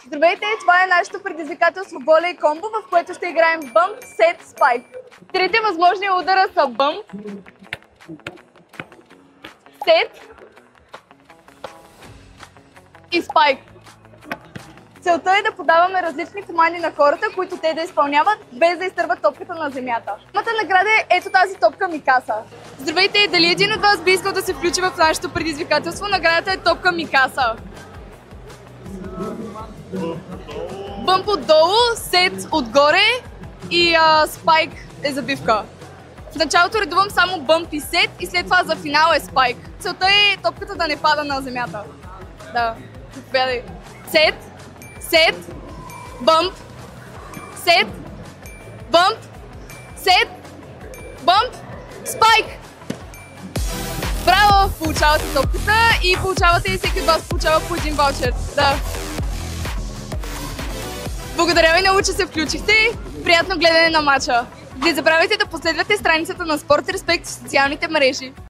Здравейте, това е нашето предизвикателство волей комбо, в което ще играем бъмп, сет, спайк. Трите възможни удара са бъмп, сет и спайк. Целта е да подаваме различни команди на хората, които те да изпълняват, без да изтърват топката на земята. Първата награда е ето тази топка Микаса. Здравейте, дали един от вас би искал да се включи в нашето предизвикателство? Наградата е топка Микаса. Бъмп отдолу, сет отгоре и спайк е забивка. В началото редувам само бъмп и сет и след това за финал е спайк. Целта е топката да не пада на земята. Да, заповядай. Сет, сет, бъмп, сет, бъмп, сет, бъмп, спайк! Браво! Получавате топката и получавате и всеки от вас получава по един ваучер. Да. Благодаря ви много, че се включихте. Приятно гледане на матча. Не забравяйте да последвате страницата на Спорт Респект в социалните мрежи.